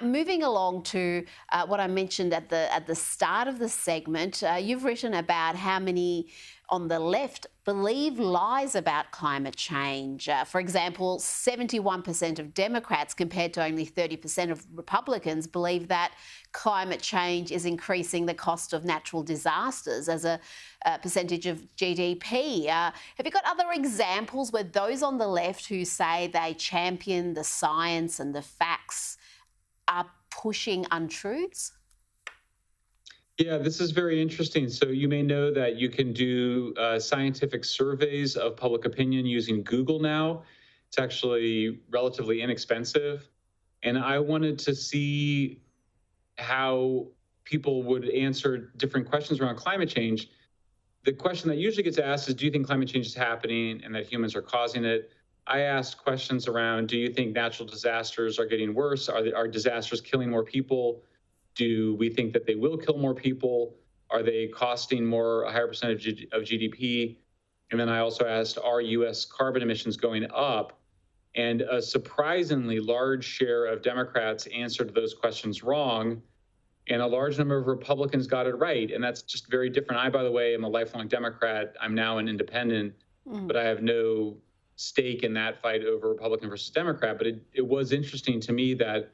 Moving along to what I mentioned at the start of the segment, you've written about how many on the left believe lies about climate change. For example, 71% of Democrats, compared to only 30% of Republicans, believe that climate change is increasing the cost of natural disasters as a percentage of GDP. Have you got other examples where those on the left who say they champion the science and the facts are pushing untruths? Yeah, this is very interesting. So you may know that you can do scientific surveys of public opinion using Google now. It's actually relatively inexpensive. And I wanted to see how people would answer different questions around climate change. The question that usually gets asked is, do you think climate change is happening and that humans are causing it? I asked questions around, do you think natural disasters are getting worse? Are disasters killing more people? Do we think that they will kill more people? Are they costing more, a higher percentage of GDP? And then I also asked, are US carbon emissions going up? And a surprisingly large share of Democrats answered those questions wrong, and a large number of Republicans got it right. And that's just very different. I, by the way, am a lifelong Democrat. I'm now an independent, Mm. but I have no stake in that fight over Republican versus Democrat. But it was interesting to me that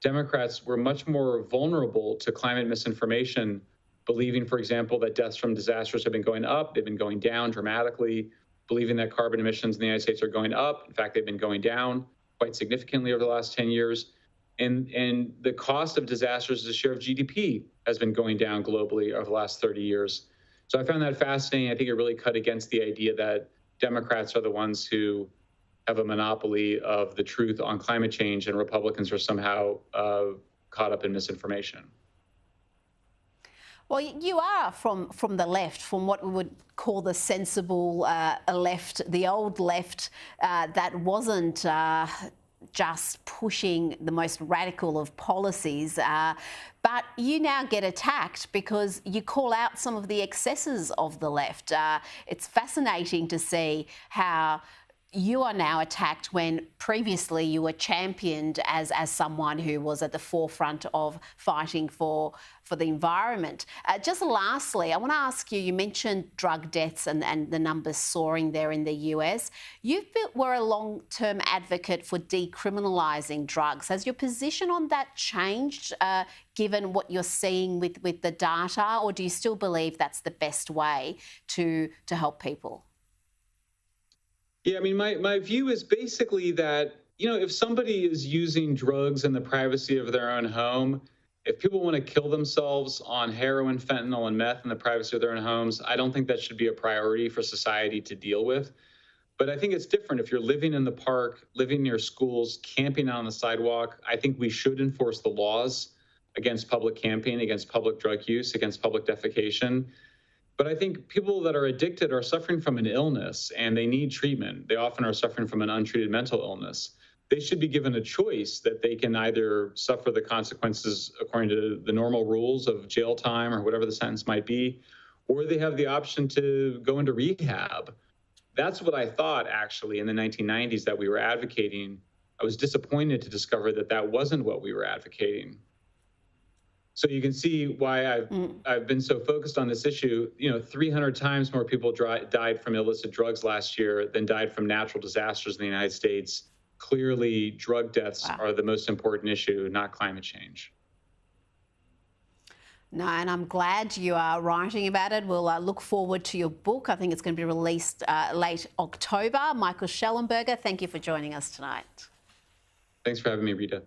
Democrats were much more vulnerable to climate misinformation, believing, for example, that deaths from disasters have been going up, they've been going down dramatically, believing that carbon emissions in the United States are going up. In fact, they've been going down quite significantly over the last 10 years. And the cost of disasters as a share of GDP has been going down globally over the last 30 years. So I found that fascinating. I think it really cut against the idea that Democrats are the ones who have a monopoly of the truth on climate change and Republicans are somehow caught up in misinformation. Well, you are from the left, from what we would call the sensible left, the old left that wasn't just pushing the most radical of policies. But you now get attacked because you call out some of the excesses of the left. It's fascinating to see how you are now attacked when previously you were championed as someone who was at the forefront of fighting for the environment. Just lastly, I want to ask you, you mentioned drug deaths and the numbers soaring there in the US. Were a long-term advocate for decriminalising drugs. Has your position on that changed given what you're seeing with the data, or do you still believe that's the best way to help people? Yeah, I mean, my view is basically that, if somebody is using drugs in the privacy of their own home, if people want to kill themselves on heroin, fentanyl, and meth in the privacy of their own homes, I don't think that should be a priority for society to deal with. But I think it's different if you're living in the park, living near schools, camping on the sidewalk. I think we should enforce the laws against public camping, against public drug use, against public defecation. But I think people that are addicted are suffering from an illness and they need treatment. They often are suffering from an untreated mental illness. They should be given a choice that they can either suffer the consequences according to the normal rules of jail time or whatever the sentence might be, or they have the option to go into rehab. That's what I thought, actually, in the 1990s that we were advocating. I was disappointed to discover that that wasn't what we were advocating. So you can see why I've been so focused on this issue. 300 times more people died from illicit drugs last year than died from natural disasters in the United States. Clearly, drug deaths Wow. are the most important issue, not climate change. No, and I'm glad you are writing about it. We'll look forward to your book. I think it's going to be released late October. Michael Shellenberger, thank you for joining us tonight. Thanks for having me, Rita.